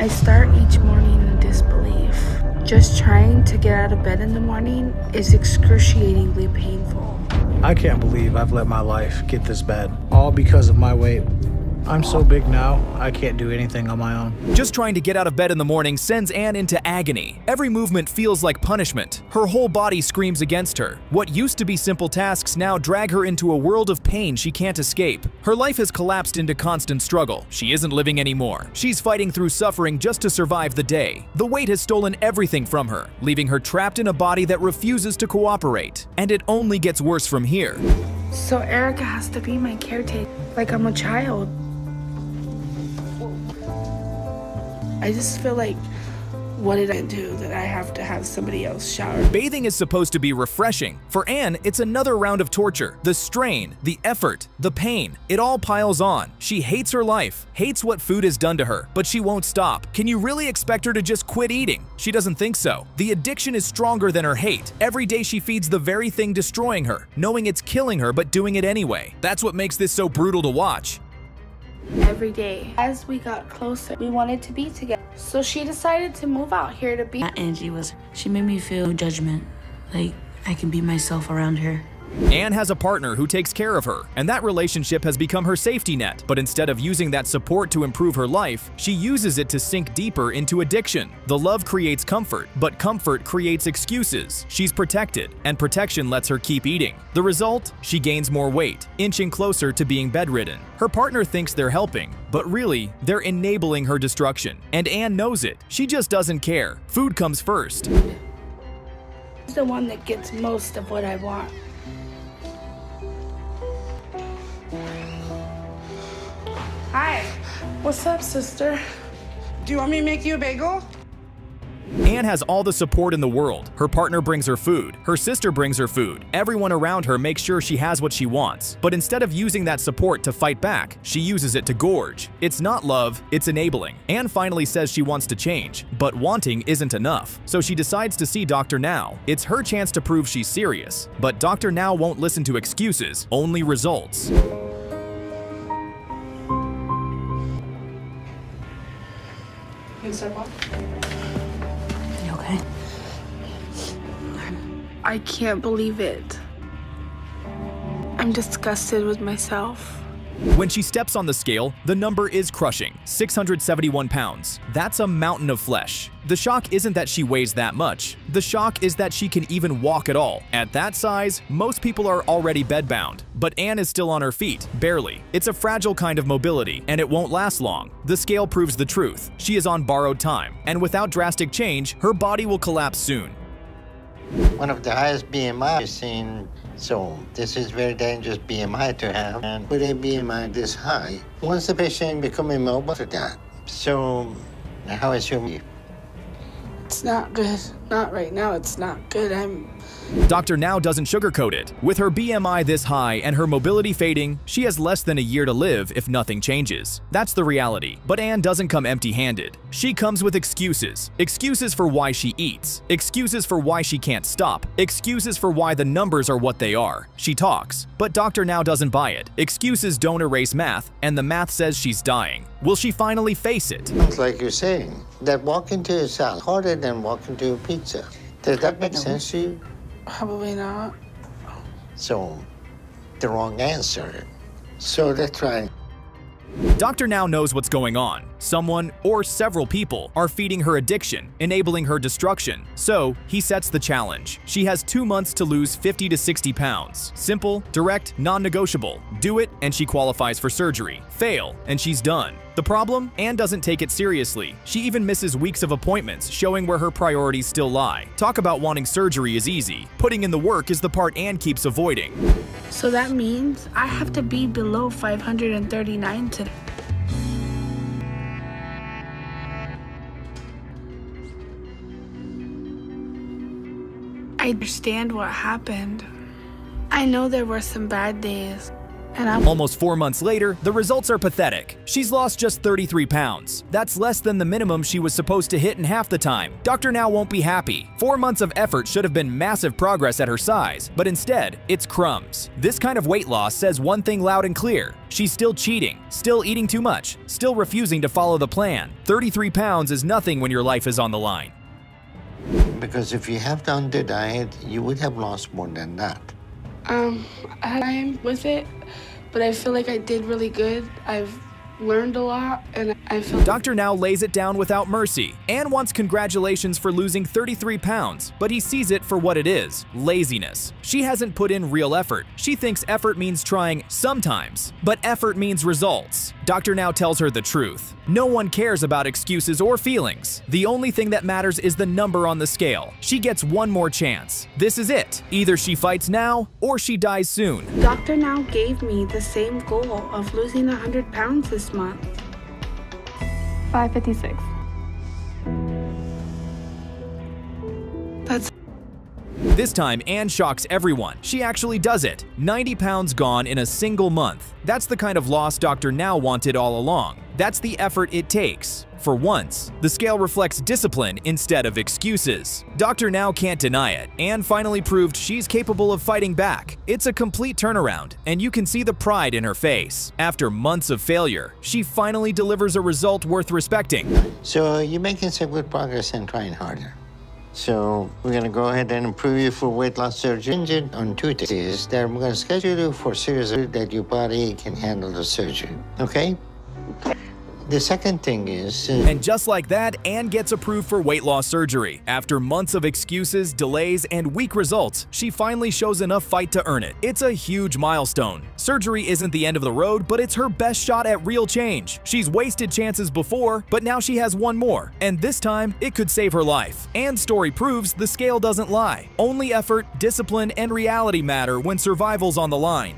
I start each morning in disbelief. Just trying to get out of bed in the morning is excruciatingly painful. I can't believe I've let my life get this bad, all because of my weight. I'm so big now, I can't do anything on my own. Just trying to get out of bed in the morning sends Anne into agony. Every movement feels like punishment. Her whole body screams against her. What used to be simple tasks now drag her into a world of pain she can't escape. Her life has collapsed into constant struggle. She isn't living anymore. She's fighting through suffering just to survive the day. The weight has stolen everything from her, leaving her trapped in a body that refuses to cooperate. And it only gets worse from here. So Erica has to be my caretaker, like I'm a child. I just feel like, what did I do that I have to have somebody else shower? Bathing is supposed to be refreshing. For Anne, it's another round of torture. The strain, the effort, the pain, it all piles on. She hates her life, hates what food has done to her, but she won't stop. Can you really expect her to just quit eating? She doesn't think so. The addiction is stronger than her hate. Every day she feeds the very thing destroying her, knowing it's killing her but doing it anyway. That's what makes this so brutal to watch. Every day. As we got closer, we wanted to be together. So she decided to move out here to be. Angie she made me feel no judgment. Like I can be myself around her. Anne has a partner who takes care of her, and that relationship has become her safety net. But instead of using that support to improve her life, she uses it to sink deeper into addiction. The love creates comfort, but comfort creates excuses. She's protected, and protection lets her keep eating. The result? She gains more weight, inching closer to being bedridden. Her partner thinks they're helping, but really, they're enabling her destruction. And Anne knows it. She just doesn't care. Food comes first. He's the one that gets most of what I want. Hi. What's up, sister? Do you want me to make you a bagel? Anne has all the support in the world. Her partner brings her food. Her sister brings her food. Everyone around her makes sure she has what she wants. But instead of using that support to fight back, she uses it to gorge. It's not love, it's enabling. Anne finally says she wants to change, but wanting isn't enough. So she decides to see Dr. Now. It's her chance to prove she's serious. But Dr. Now won't listen to excuses, only results. You step on? You okay? I can't believe it. I'm disgusted with myself. When she steps on the scale, the number is crushing, 671 pounds. That's a mountain of flesh. The shock isn't that she weighs that much. The shock is that she can even walk at all. At that size, most people are already bedbound. But Anne is still on her feet, barely. It's a fragile kind of mobility, and it won't last long. The scale proves the truth. She is on borrowed time, and without drastic change, her body will collapse soon. One of the highest BMI I've seen, so this is very dangerous BMI to have. And with a BMI this high, once the patient become immobile to that, so how is your? It's not good. Not right now, it's not good. Dr. Now doesn't sugarcoat it. With her BMI this high and her mobility fading, she has less than a year to live if nothing changes. That's the reality. But Anne doesn't come empty-handed. She comes with excuses. Excuses for why she eats. Excuses for why she can't stop. Excuses for why the numbers are what they are. She talks, but Dr. Now doesn't buy it. Excuses don't erase math, and the math says she's dying. Will she finally face it? Sounds like you're saying that walking to a salad harder than walking to a pizza. Does that make sense to you? Probably not. So, the wrong answer. So let's try. Dr. Now knows what's going on. Someone or several people are feeding her addiction, enabling her destruction. So, he sets the challenge. She has 2 months to lose 50 to 60 pounds. Simple, direct, non-negotiable. Do it, and she qualifies for surgery. Fail, and she's done. The problem? Anne doesn't take it seriously. She even misses weeks of appointments, showing where her priorities still lie. Talk about wanting surgery is easy. Putting in the work is the part Anne keeps avoiding. So that means I have to be below 539 today. I understand what happened. I know there were some bad days. and I'm Almost 4 months later, the results are pathetic. She's lost just 33 pounds. That's less than the minimum she was supposed to hit in half the time. Dr. Now won't be happy. 4 months of effort should have been massive progress at her size, but instead, it's crumbs. This kind of weight loss says one thing loud and clear. She's still cheating, still eating too much, still refusing to follow the plan. 33 pounds is nothing when your life is on the line. Because if you have done the diet, you would have lost more than that. I'm with it, but I feel like I did really good. I've learned a lot, and I feel Dr. Now lays it down without mercy and wants congratulations for losing 33 pounds, but he sees it for what it is: laziness. She hasn't put in real effort. She thinks effort means trying sometimes, but effort means results. Dr. Now tells her the truth. No one cares about excuses or feelings. The only thing that matters is the number on the scale. She gets one more chance. This is it. Either she fights now or she dies soon. Dr. Now gave me the same goal of losing 100 pounds this month. 556. That's This time, Anne shocks everyone. She actually does it. 90 pounds gone in a single month. That's the kind of loss Dr. Now wanted all along. That's the effort it takes. For once, the scale reflects discipline instead of excuses. Dr. Now can't deny it. Anne finally proved she's capable of fighting back. It's a complete turnaround, and you can see the pride in her face. After months of failure, she finally delivers a result worth respecting. So you're making some good progress and trying harder. So we're going to go ahead and approve you for weight loss surgery on 2 days. Then we're going to schedule you for surgery that your body can handle the surgery. Okay? The second thing is... And just like that, Anne gets approved for weight loss surgery. After months of excuses, delays, and weak results, she finally shows enough fight to earn it. It's a huge milestone. Surgery isn't the end of the road, but it's her best shot at real change. She's wasted chances before, but now she has one more. And this time, it could save her life. Anne's story proves the scale doesn't lie. Only effort, discipline, and reality matter when survival's on the line.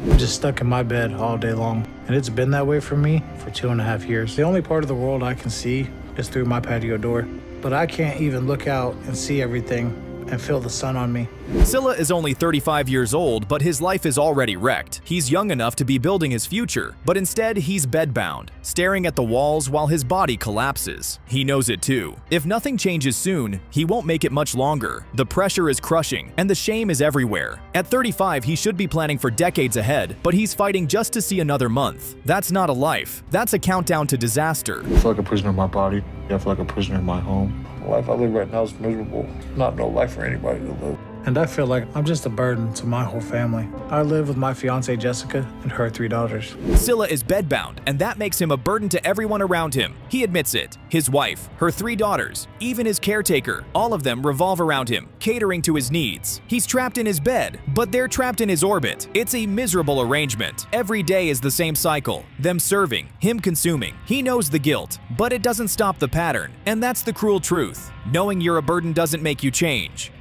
I'm just stuck in my bed all day long, and it's been that way for me for 2.5 years. The only part of the world I can see is through my patio door, but I can't even look out and see everything and feel the sun on me. Silla is only 35 years old, but his life is already wrecked. He's young enough to be building his future, but instead he's bedbound, staring at the walls while his body collapses. He knows it too. If nothing changes soon, he won't make it much longer. The pressure is crushing, and the shame is everywhere. At 35, he should be planning for decades ahead, but he's fighting just to see another month. That's not a life. That's a countdown to disaster. I feel like a prisoner in my body. I feel like a prisoner in my home. The life I live right now is miserable. Not no life for anybody to live. And I feel like I'm just a burden to my whole family. I live with my fiancée Jessica and her 3 daughters. Silla is bedbound, and that makes him a burden to everyone around him. He admits it. His wife, her 3 daughters, even his caretaker, all of them revolve around him, catering to his needs. He's trapped in his bed, but they're trapped in his orbit. It's a miserable arrangement. Every day is the same cycle. Them serving, him consuming. He knows the guilt, but it doesn't stop the pattern. And that's the cruel truth. Knowing you're a burden doesn't make you change.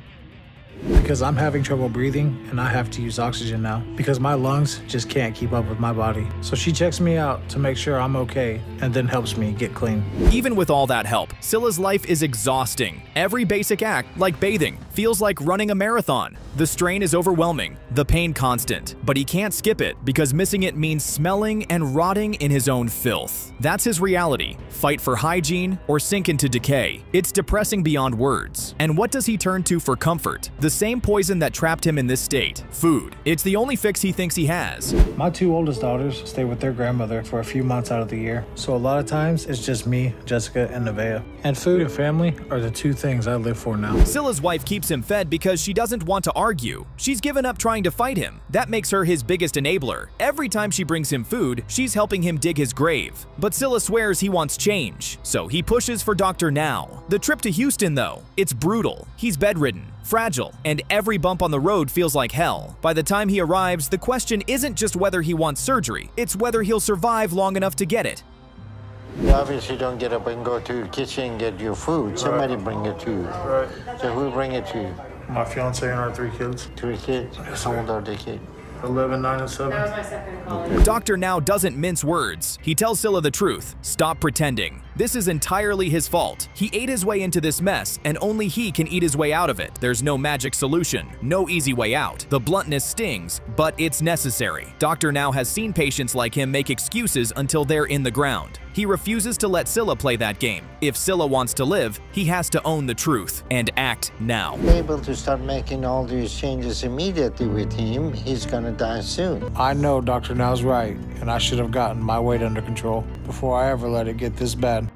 Because I'm having trouble breathing and I have to use oxygen now because my lungs just can't keep up with my body. So she checks me out to make sure I'm okay and then helps me get clean. Even with all that help, Silla's life is exhausting. Every basic act, like bathing, feels like running a marathon. The strain is overwhelming, the pain constant, but he can't skip it because missing it means smelling and rotting in his own filth. That's his reality. Fight for hygiene or sink into decay. It's depressing beyond words. And what does he turn to for comfort? The same poison that trapped him in this state: food. It's the only fix he thinks he has. My 2 oldest daughters stay with their grandmother for a few months out of the year. So a lot of times it's just me, Jessica, and Nevaeh. And food and family are the 2 things I live for now. Silla's wife keeps him fed because she doesn't want to argue. She's given up trying to fight him. That makes her his biggest enabler. Every time she brings him food, she's helping him dig his grave. But Silla swears he wants change, so he pushes for Dr. Now. The trip to Houston, though, it's brutal. He's bedridden, fragile, and every bump on the road feels like hell. By the time he arrives, the question isn't just whether he wants surgery, it's whether he'll survive long enough to get it. You obviously don't get up and go to the kitchen and get your food. Somebody bring it to you. Right. So who bring it to you? My fiance and our 3 kids. 3 kids? How old are the kids? 11, 9, and 7. Dr. Now doesn't mince words. He tells Silla the truth. Stop pretending. This is entirely his fault. He ate his way into this mess, and only he can eat his way out of it. There's no magic solution, no easy way out. The bluntness stings, but it's necessary. Dr. Now has seen patients like him make excuses until they're in the ground. He refuses to let Scylla play that game. If Scylla wants to live, he has to own the truth and act now. Able to start making all these changes immediately with him, he's gonna die soon. I know Dr. Now's right, and I should have gotten my weight under control before I ever let it get this bad.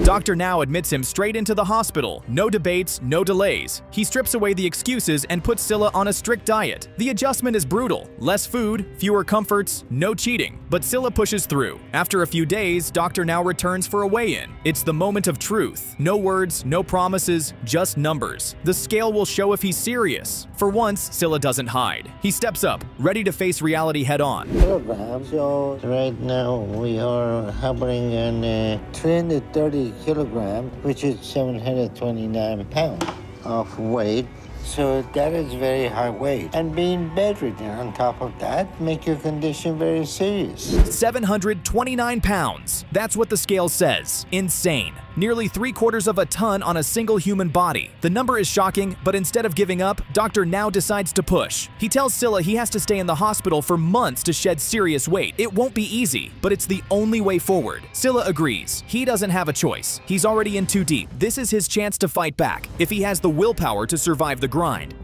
Dr. Now admits him straight into the hospital. No debates, no delays. He strips away the excuses and puts Scylla on a strict diet. The adjustment is brutal. Less food, fewer comforts, no cheating. But Scylla pushes through. After a few days, Dr. Now returns for a weigh-in. It's the moment of truth. No words, no promises, just numbers. The scale will show if he's serious. For once, Scylla doesn't hide. He steps up, ready to face reality head-on. Kilograms. So right now we are hovering on 330 kilograms, which is 729 pounds of weight. So that is very high weight. And being bedridden on top of that make your condition very serious. 729 pounds. That's what the scale says. Insane. Nearly 3/4 of a ton on a single human body. The number is shocking, but instead of giving up, Dr. Now decides to push. He tells Scylla he has to stay in the hospital for months to shed serious weight. It won't be easy, but it's the only way forward. Scylla agrees. He doesn't have a choice. He's already in too deep. This is his chance to fight back, if he has the willpower to survive the grind.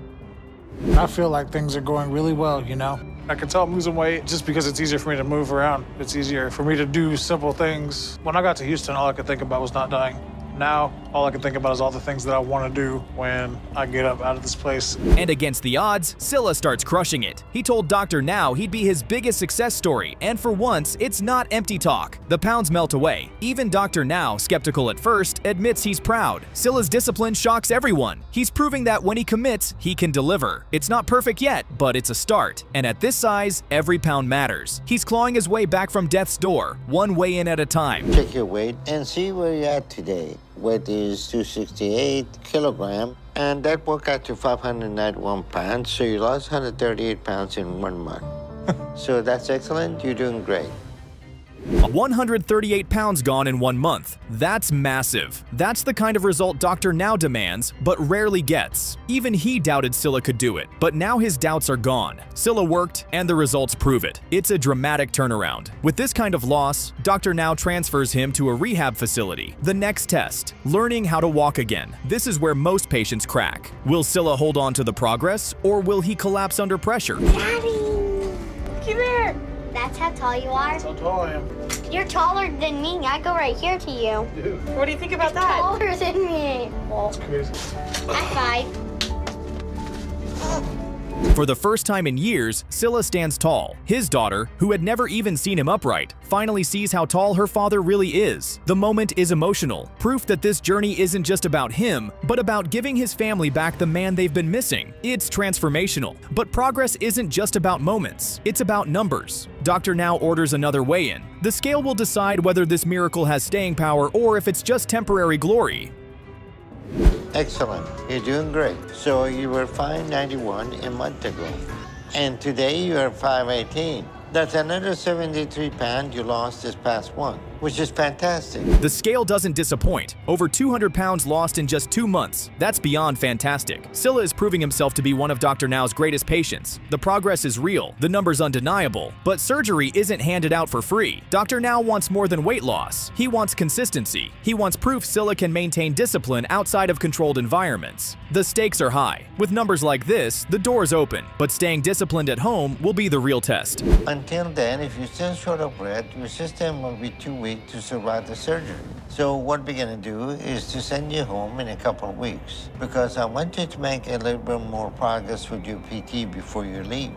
I feel like things are going really well, you know? I can tell I'm losing weight just because it's easier for me to move around. It's easier for me to do simple things. When I got to Houston, all I could think about was not dying. Now, all I can think about is all the things that I want to do when I get up out of this place. And against the odds, Scylla starts crushing it. He told Dr. Now he'd be his biggest success story, and for once, it's not empty talk. The pounds melt away. Even Dr. Now, skeptical at first, admits he's proud. Scylla's discipline shocks everyone. He's proving that when he commits, he can deliver. It's not perfect yet, but it's a start. And at this size, every pound matters. He's clawing his way back from death's door, one weigh-in at a time. Check your weight and see where you're at today. Weight is 268 kilograms, and that worked out to 591 pounds, so you lost 138 pounds in 1 month. So that's excellent. You're doing great. 138 pounds gone in 1 month. That's massive. That's the kind of result Dr. Now demands, but rarely gets. Even he doubted Scylla could do it, but now his doubts are gone. Scylla worked, and the results prove it. It's a dramatic turnaround. With this kind of loss, Dr. Now transfers him to a rehab facility. The next test, learning how to walk again. This is where most patients crack. Will Scylla hold on to the progress, or will he collapse under pressure? Daddy! Come here! That's how tall you are? That's how tall I am. You're taller than me. I go right here to you. Dude. What do you think about that? Taller than me. That's crazy. High five. For the first time in years, Scylla stands tall. His daughter, who had never even seen him upright, finally sees how tall her father really is. The moment is emotional, proof that this journey isn't just about him, but about giving his family back the man they've been missing. It's transformational. But progress isn't just about moments, it's about numbers. Dr. Now orders another weigh-in. The scale will decide whether this miracle has staying power or if it's just temporary glory. Excellent. You're doing great. So you were 591 a month ago, and today you are 518. That's another 73 pounds you lost this past one, which is fantastic. The scale doesn't disappoint. Over 200 pounds lost in just 2 months. That's beyond fantastic. Scylla is proving himself to be one of Dr. Now's greatest patients. The progress is real, the numbers undeniable, but surgery isn't handed out for free. Dr. Now wants more than weight loss. He wants consistency. He wants proof Scylla can maintain discipline outside of controlled environments. The stakes are high. With numbers like this, the door's open, but staying disciplined at home will be the real test. Until then, if you're still short of breath, your system will be too weak to survive the surgery. So what we're gonna do is to send you home in a couple of weeks, because I want you to make a little bit more progress with your PT before you leave.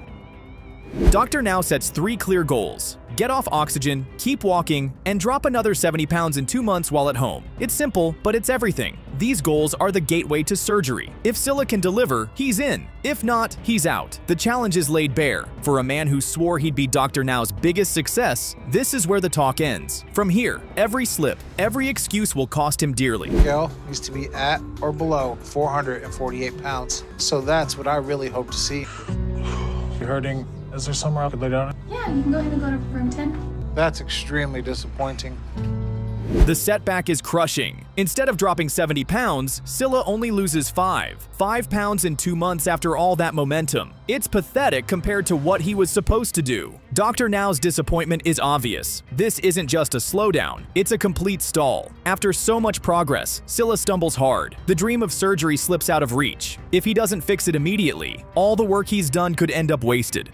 Dr. Now sets 3 clear goals. Get off oxygen, keep walking, and drop another 70 pounds in 2 months while at home. It's simple, but it's everything. These goals are the gateway to surgery. If Scylla can deliver, he's in. If not, he's out. The challenge is laid bare. For a man who swore he'd be Dr. Now's biggest success, this is where the talk ends. From here, every slip, every excuse will cost him dearly. Scale needs to be at or below 448 pounds. So that's what I really hope to see. You're hurting. Is there somewhere I could lay down? Yeah, you can go ahead and go to room 10. That's extremely disappointing. The setback is crushing. Instead of dropping 70 pounds, Scylla only loses 5 pounds in 2 months after all that momentum. It's pathetic compared to what he was supposed to do. Dr. Now's disappointment is obvious. This isn't just a slowdown, it's a complete stall. After so much progress, Scylla stumbles hard. The dream of surgery slips out of reach. If he doesn't fix it immediately, all the work he's done could end up wasted.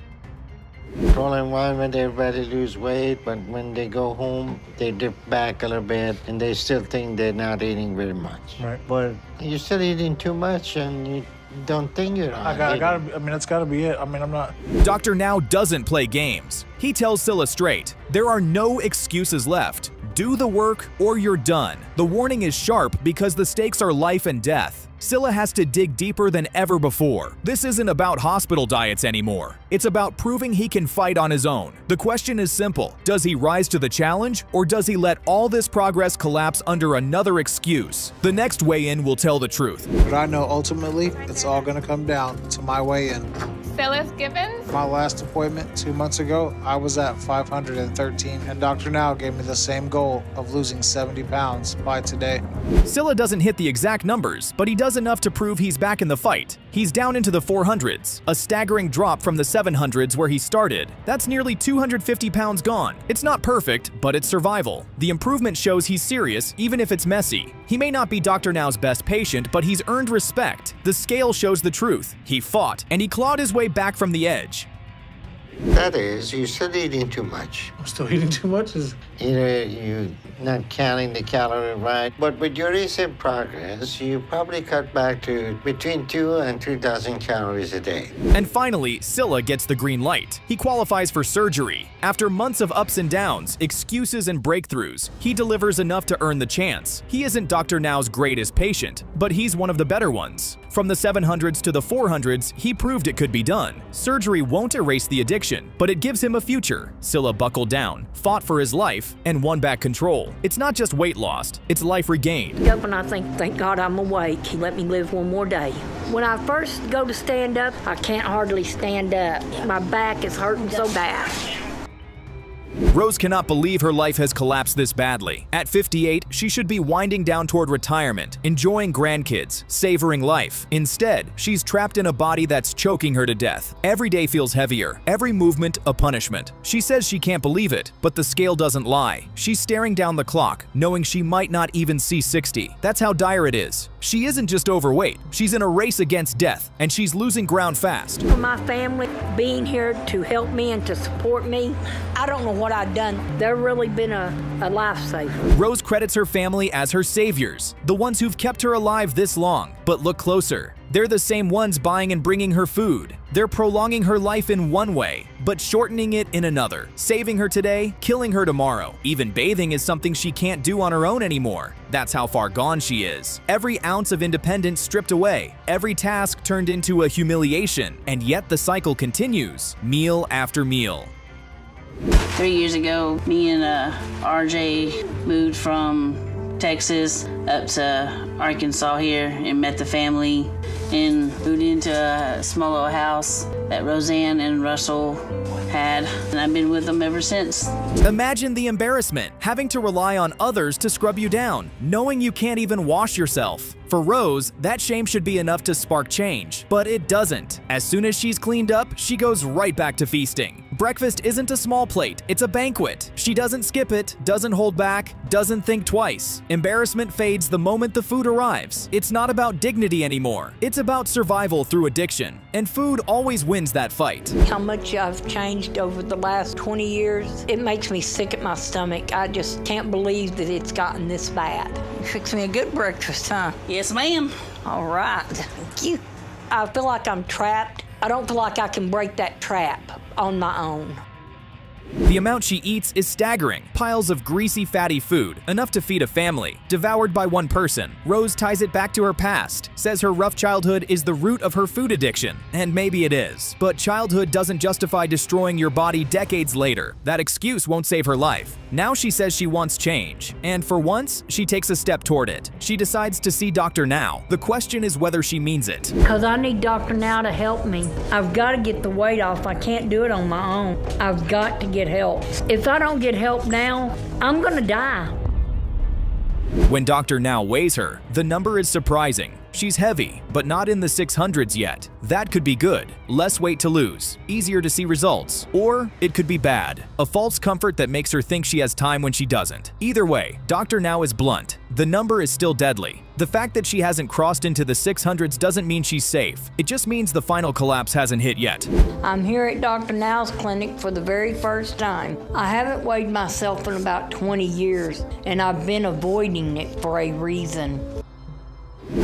All in one when they're ready to lose weight, but when they go home, they dip back a little bit, and they still think they're not eating very much. Right. But you're still eating too much, and you don't think you're not. I mean, that's gotta be it. I mean, I'm not. Dr. Now doesn't play games. He tells Scylla straight, there are no excuses left. Do the work or you're done. The warning is sharp because the stakes are life and death. Scylla has to dig deeper than ever before. This isn't about hospital diets anymore. It's about proving he can fight on his own. The question is simple. Does he rise to the challenge, or does he let all this progress collapse under another excuse? The next weigh-in will tell the truth. But I know ultimately it's all gonna come down to my weigh-in. Phyllis Gibbons? My last appointment 2 months ago, I was at 513, and Dr. Now gave me the same goal of losing 70 pounds by today. Scylla doesn't hit the exact numbers, but he does enough to prove he's back in the fight. He's down into the 400s, a staggering drop from the 700s where he started. That's nearly 250 pounds gone. It's not perfect, but it's survival. The improvement shows he's serious, even if it's messy. He may not be Dr. Now's best patient, but he's earned respect. The scale shows the truth. He fought, and he clawed his way back from the edge. That is, you're still eating too much. I'm still eating too much? Either you're not counting the calorie right, but with your recent progress, you probably cut back to between 2,000 and 3,000 calories a day. And finally, Scylla gets the green light. He qualifies for surgery. After months of ups and downs, excuses and breakthroughs, he delivers enough to earn the chance. He isn't Dr. Now's greatest patient, but he's one of the better ones. From the 700s to the 400s, he proved it could be done. Surgery won't erase the addiction, but it gives him a future. Scylla buckled down, fought for his life, and won back control. It's not just weight lost, it's life regained. Up and I think, thank God I'm awake. He let me live one more day. When I first go to stand up, I can't hardly stand up. My back is hurting so bad. Rose cannot believe her life has collapsed this badly. At 58, she should be winding down toward retirement, enjoying grandkids, savoring life. Instead, she's trapped in a body that's choking her to death. Every day feels heavier, every movement a punishment. She says she can't believe it, but the scale doesn't lie. She's staring down the clock, knowing she might not even see 60. That's how dire it is. She isn't just overweight, she's in a race against death, and she's losing ground fast. For my family being here to help me and to support me, I don't know what I've done. They've really been a lifesaver. Rose credits her family as her saviors, the ones who've kept her alive this long. But look closer. They're the same ones buying and bringing her food. They're prolonging her life in one way, but shortening it in another. Saving her today, killing her tomorrow. Even bathing is something she can't do on her own anymore. That's how far gone she is. Every ounce of independence stripped away. Every task turned into a humiliation. And yet the cycle continues, meal after meal. 3 years ago, me and RJ moved from Texas up to Arkansas here and met the family and moved into a small little house that Roseanne and Russell had, and I've been with them ever since. Imagine the embarrassment, having to rely on others to scrub you down, knowing you can't even wash yourself. For Rose, that shame should be enough to spark change, but it doesn't. As soon as she's cleaned up, she goes right back to feasting. Breakfast isn't a small plate, it's a banquet. She doesn't skip it, doesn't hold back, doesn't think twice. Embarrassment fades the moment the food arrives. It's not about dignity anymore, it's about survival through addiction, and food always wins that fight. How much I've changed over the last 20 years, it makes me sick at my stomach. I just can't believe that it's gotten this bad. You fix me a good breakfast, huh? Yes, ma'am. All right. Thank you. I feel like I'm trapped. I don't feel like I can break that trap on my own. The amount she eats is staggering. Piles of greasy, fatty food, enough to feed a family, devoured by one person. Rose ties it back to her past, says her rough childhood is the root of her food addiction. And maybe it is. But childhood doesn't justify destroying your body decades later. That excuse won't save her life. Now she says she wants change. And for once, she takes a step toward it. She decides to see Dr. Now. The question is whether she means it. Because I need Dr. Now to help me. I've got to get the weight off. I can't do it on my own. I've got to get help. If I don't get help now, I'm gonna die. When Dr. Now weighs her, the number is surprising. She's heavy, but not in the 600s yet. That could be good. Less weight to lose, easier to see results. Or it could be bad. A false comfort that makes her think she has time when she doesn't. Either way, Dr. Now is blunt. The number is still deadly. The fact that she hasn't crossed into the 600s doesn't mean she's safe. It just means the final collapse hasn't hit yet. I'm here at Dr. Now's clinic for the very first time. I haven't weighed myself in about 20 years, and I've been avoiding it for a reason.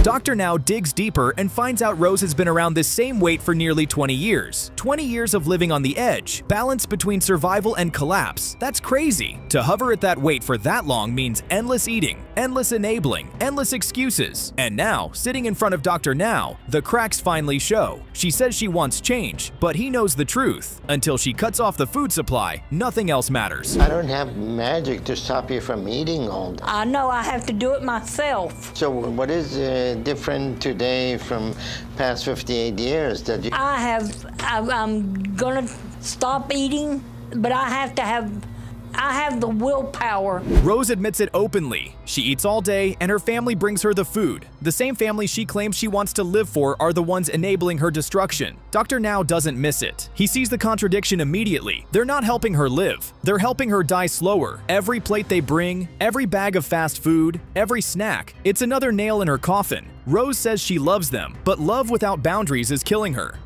Dr. Now digs deeper and finds out Rose has been around this same weight for nearly 20 years. 20 years of living on the edge, balance between survival and collapse. That's crazy. To hover at that weight for that long means endless eating, endless enabling, endless excuses. And now, sitting in front of Dr. Now, the cracks finally show. She says she wants change, but he knows the truth. Until she cuts off the food supply, nothing else matters. I don't have magic to stop you from eating all day. I know I have to do it myself. So what is different today from past 58 years that you... I'm gonna stop eating, but I have the willpower. Rose admits it openly. She eats all day and her family brings her the food. The same family she claims she wants to live for are the ones enabling her destruction. Dr. Now doesn't miss it. He sees the contradiction immediately. They're not helping her live. They're helping her die slower. Every plate they bring, every bag of fast food, every snack, it's another nail in her coffin. Rose says she loves them, but love without boundaries is killing her.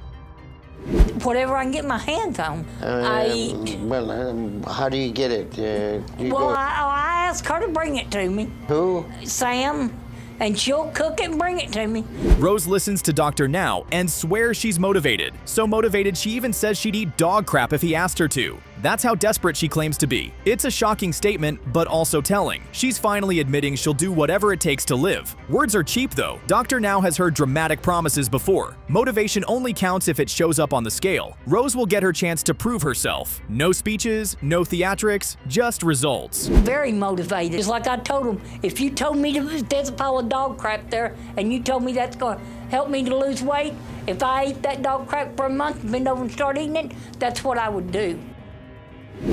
Whatever I can get my hands on, I eat. Well, how do you get it? I ask her to bring it to me. Who? Sam. And she'll cook it and bring it to me. Rose listens to Dr. Now and swears she's motivated. So motivated she even says she'd eat dog crap if he asked her to. That's how desperate she claims to be. It's a shocking statement, but also telling. She's finally admitting she'll do whatever it takes to live. Words are cheap though. Dr. Now has heard dramatic promises before. Motivation only counts if it shows up on the scale. Rose will get her chance to prove herself. No speeches, no theatrics, just results. Very motivated. It's like I told him, if you told me there's a pile of dog crap there and you told me that's going to help me to lose weight, if I eat that dog crap for a month, bend over and start eating it, that's what I would do.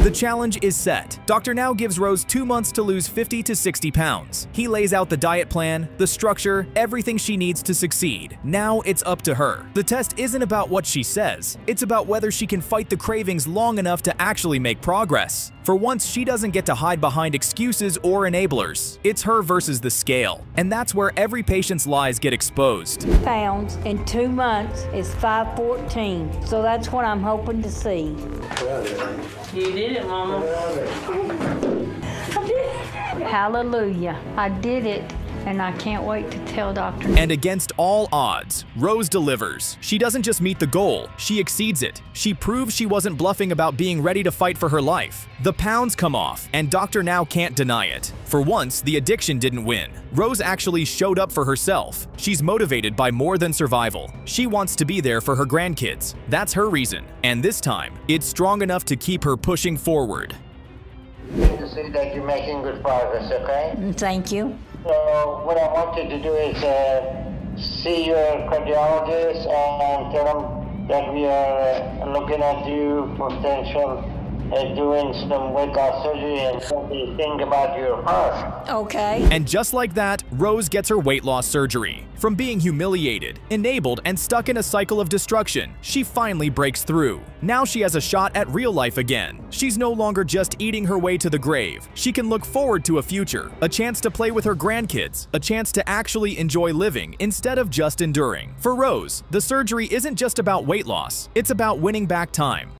The challenge is set. Dr. Now gives Rose 2 months to lose 50 to 60 pounds. He lays out the diet plan, the structure, everything she needs to succeed. Now it's up to her. The test isn't about what she says. It's about whether she can fight the cravings long enough to actually make progress. For once, she doesn't get to hide behind excuses or enablers. It's her versus the scale. And that's where every patient's lies get exposed. Pounds in 2 months is 514. So that's what I'm hoping to see. You did it, Mama. I did it. Hallelujah. I did it. And I can't wait to tell Dr. And against all odds, Rose delivers. She doesn't just meet the goal, she exceeds it. She proves she wasn't bluffing about being ready to fight for her life. The pounds come off, and Dr. Now can't deny it. For once, the addiction didn't win. Rose actually showed up for herself. She's motivated by more than survival. She wants to be there for her grandkids. That's her reason. And this time, it's strong enough to keep her pushing forward. Good to see that you're making good progress, okay? Thank you. So what I want you to do is see your cardiologist and tell them that we are looking at you for potential doing some weight loss surgery and something think about your heart. Okay. And just like that, Rose gets her weight loss surgery. From being humiliated, enabled, and stuck in a cycle of destruction, she finally breaks through. Now she has a shot at real life again. She's no longer just eating her way to the grave. She can look forward to a future, a chance to play with her grandkids, a chance to actually enjoy living instead of just enduring. For Rose, the surgery isn't just about weight loss, it's about winning back time.